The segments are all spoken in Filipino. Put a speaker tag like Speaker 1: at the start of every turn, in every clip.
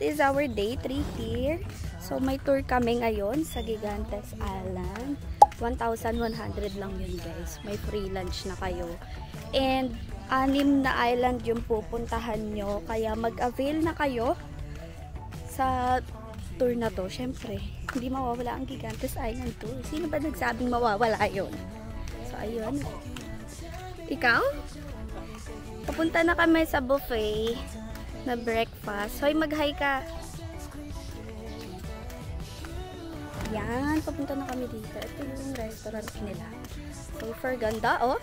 Speaker 1: is our day 3 here. So may tour kami ngayon sa Gigantes Island. 1,100 lang yun guys. May free lunch na kayo. And 6 na island yung pupuntahan nyo. Kaya mag-avail na kayo sa tour na to. Syempre, hindi mawawala ang Gigantes Island tour. Sino ba nagsabing mawawala yun? So ayun. Ikaw? Papunta na kami sa buffet na breakfast. Hoy, mag-hi ka. Yan, papunta na kami dito. Ito yung restaurant nila. Super ganda, oh.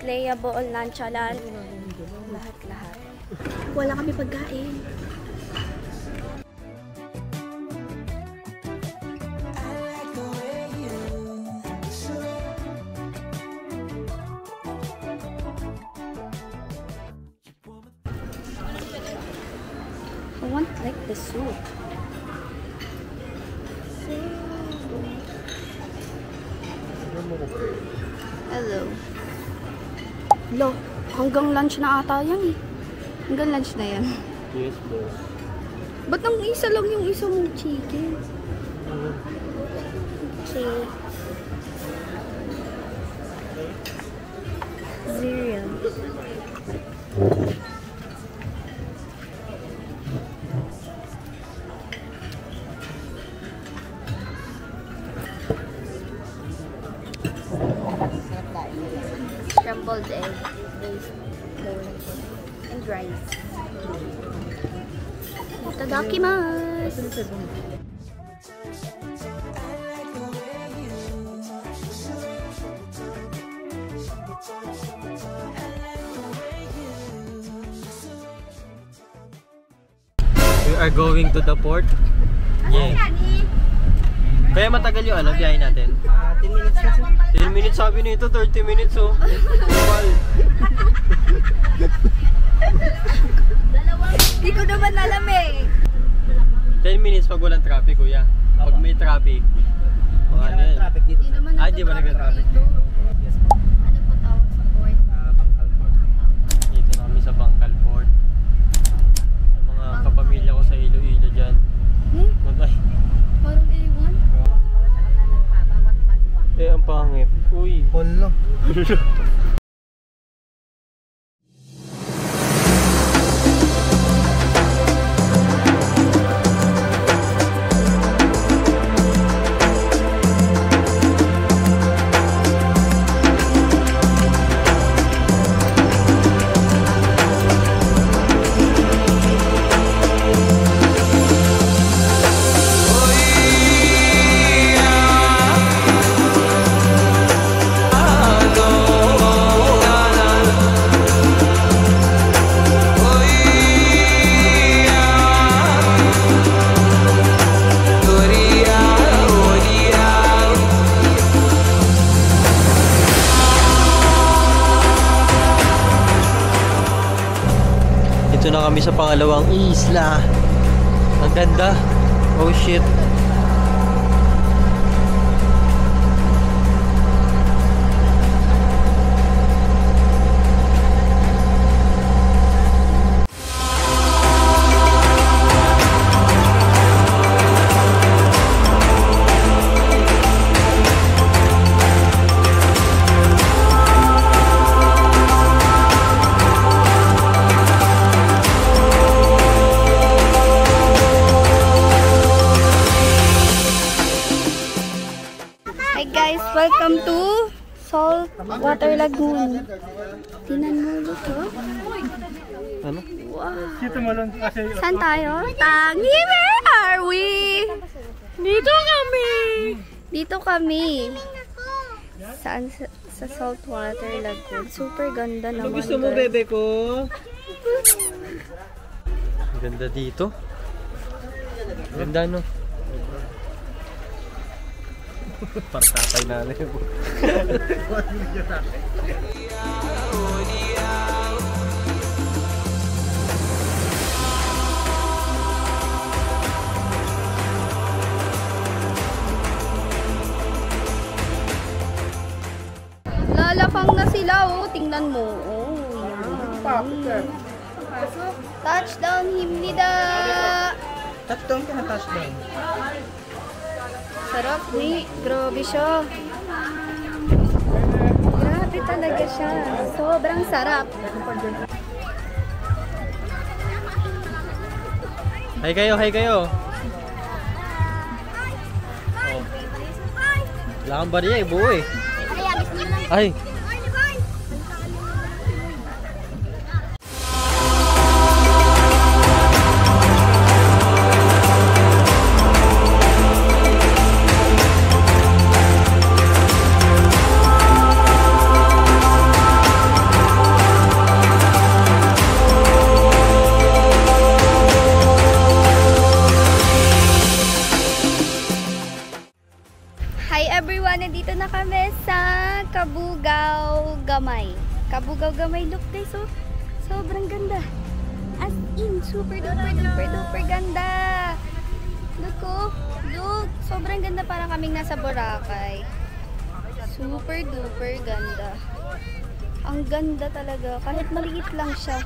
Speaker 1: Slayable, lunchalan. Lahat-lahat. Wala kami pagkain. I want like the soup. Hello. Lo, hanggang lunch na ata yan eh. Hanggang lunch na yan.
Speaker 2: Yes, bro.
Speaker 1: Ba't ang isa lang yung isa mong chicken? Okay. Cereal. Scrambled egg, based and rice. Itadakimasu!
Speaker 2: We are going to the port. Yeah. Kaya matagal yung biyahe natin. 10 minutes kasi. 10 minutes sabi nito, 30 minutes oh.
Speaker 1: Hindi ko naman alam eh.
Speaker 2: 10 minutes pag walang traffic, kuya. Pag may traffic, mga ano yan. Di ba nag-traffic dito?
Speaker 1: Ano po tawag sa port?
Speaker 2: Bangkal Port. Dito na kami sa Bangkal Port. Ang mga kapamilya ko sa Iloilo dyan. Matay.
Speaker 1: Parang A1?
Speaker 2: Eh, ang pangit. Uy. Hala. Ito na kami sa pangalawang isla. Ang ganda. Oh shit.
Speaker 1: Welcome to Salt Water Lagoon. Tinan mo dito.
Speaker 2: Ano?
Speaker 1: Wow. Saan tayo? Tangi, where are we? Dito kami. Dito kami. Saan? Sa Salt Water Lagoon. Super ganda naman.
Speaker 2: Gusto mo, bebe ko? Ganda dito. Ganda, no? Partatay na rin.
Speaker 1: Lalapang na sila, oh. Tingnan mo. Oh, yan. Touchdown, Himnida!
Speaker 3: Touchdown ka na touchdown.
Speaker 1: Sarap ni. Grabe siya. Grabe talaga siya. Sobrang sarap.
Speaker 2: Hi kayo, hi kayo. Oh. Wala kang bariya eh, buo eh. Ay.
Speaker 1: Hi everyone! Nandito na kami sa Cabugao Gamay. Cabugao Gamay, look guys, so sobrang ganda. As in, super duper ganda. Look oh, look, sobrang ganda, parang kaming nasa Boracay. Super duper ganda. Ang ganda talaga, kahit maliit lang siya.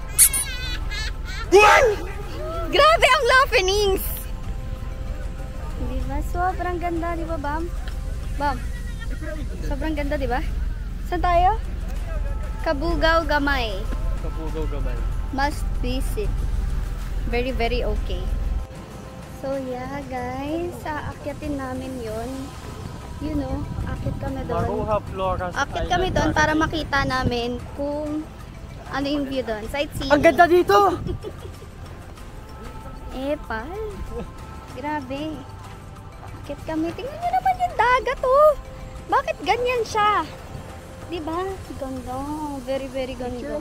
Speaker 1: Grabe ang laughings! Diba? Sobrang ganda, diba Bam? Bam, sobrang ganda, di ba? Saan tayo? Cabugao Gamay.
Speaker 2: Cabugao Gamay.
Speaker 1: Must visit. Very okay. So yeah, guys, aakyatin namin yon. You know, akit kami doon. Akit kami doon para makita namin kung ano yung view doon. Sightseeing.
Speaker 2: Ang ganda dito!
Speaker 1: Pal. Grabe. Akit kami. Tingnan nyo naman yung dagat, oh. Bakit ganyan siya? Diba? Ganda. Very ganda.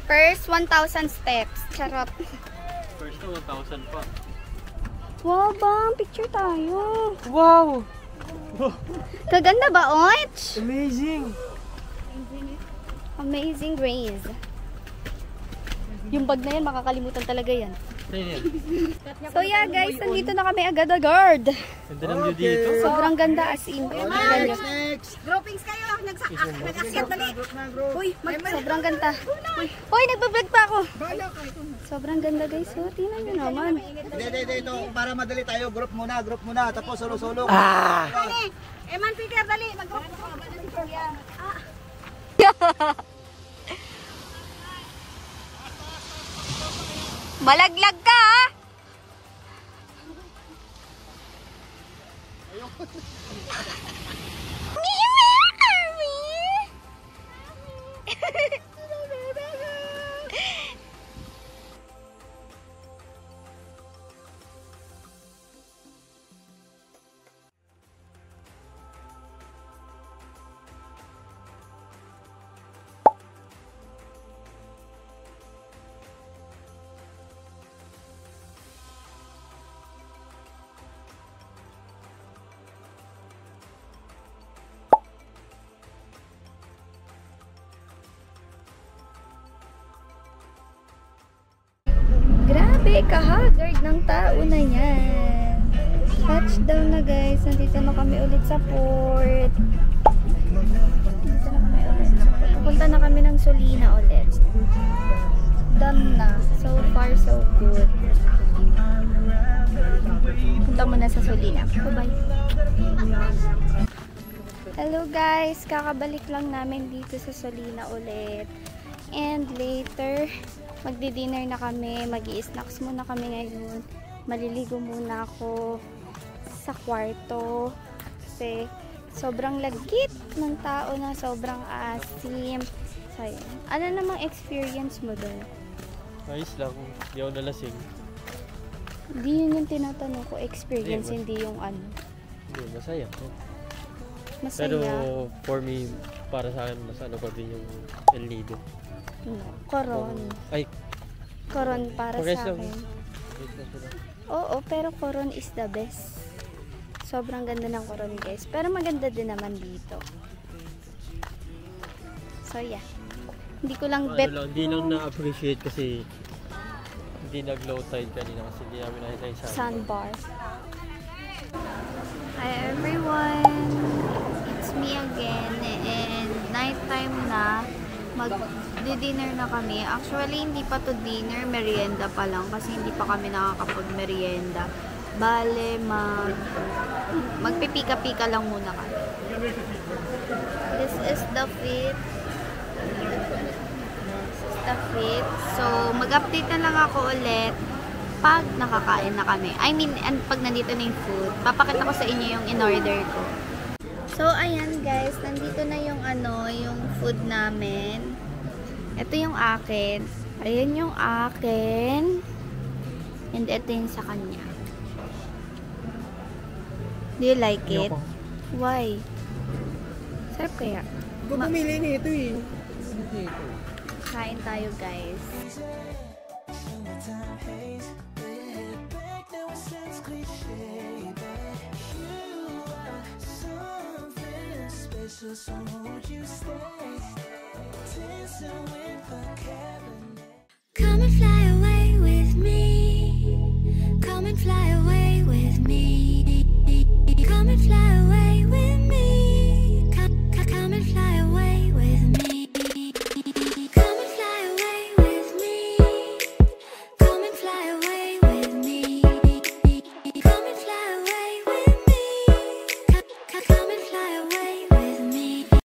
Speaker 1: First 1,000 steps. Charot.
Speaker 2: First na 1,000 pa.
Speaker 1: Wow, Bang. Picture tayo.
Speaker 2: Wow!
Speaker 1: Kaganda ba, Oich?
Speaker 2: Amazing!
Speaker 1: Amazing Grace. Yung bag na yan, makakalimutan talaga yan. So yeah guys, nandito na kami agad-agad.
Speaker 2: Ganda ng view dito.
Speaker 1: Sobrang ganda as in.
Speaker 4: Next! Groupings kayo! Nag-akyat dali! Uy,
Speaker 1: Sobrang ganda. Uy, nagbablog pa ako. Sobrang ganda guys. So, tingnan nyo naman.
Speaker 3: Ito, para madali tayo, group muna, tapos solo-solo.
Speaker 4: dali! Man Peter, dali! Mag-group!
Speaker 1: Malaglag ka ha? Grabe, kahagard ng tao na yan. Touchdown na guys. Nandito na kami ulit sa port. Pupunta na kami ng Solina ulit. Done na. So far, so good. Punta muna sa Solina. Bye-bye. Hello guys. Kakabalik lang namin dito sa Solina ulit. And later, magdi-dinner na kami, mag-i-snacks muna kami ngayon. Maliligo muna ako sa kwarto kasi sobrang lagkit ng tao na sobrang asim. So, yun. Ano namang experience mo doon?
Speaker 2: Ayos lang, hindi ako nalasing.
Speaker 1: Hindi yun yung tinatanong ko, experience, hindi yung ano.
Speaker 2: Hindi, masaya.
Speaker 1: Masaya.
Speaker 2: Pero for me, para sa akin, mas ano ko din yung El Nido.
Speaker 1: No, Coron.
Speaker 2: Ay,
Speaker 1: Coron para
Speaker 2: okay,
Speaker 1: sa akin. Oo, pero Coron is the best. Sobrang ganda ng Coron guys. Pero maganda din naman dito. So yeah. Hindi ko lang bet.
Speaker 2: Hindi lang na-appreciate kasi hindi nag-low tide kanina kasi hindi namin nakita yung
Speaker 1: Sandbar. Hi everyone! It's me again and nighttime na. Magdi-dinner na kami. Actually, hindi pa to dinner, merienda pa lang kasi hindi pa kami nakakapag-merienda. Bale, magpipika-pika lang muna kami. This is the fit. So, mag-update na lang ako ulit pag nakakain na kami. I mean, and pag nandito na yung food, papakita ko sa inyo yung in-order ko. So, ayan guys, nandito na yung yung food namin. Ito yung akin. Ayan yung akin. And ito yung sa kanya. Do you like it? Why? Sarap kaya?
Speaker 2: Pumili nito eh.
Speaker 1: Kain tayo guys.
Speaker 5: Come and fly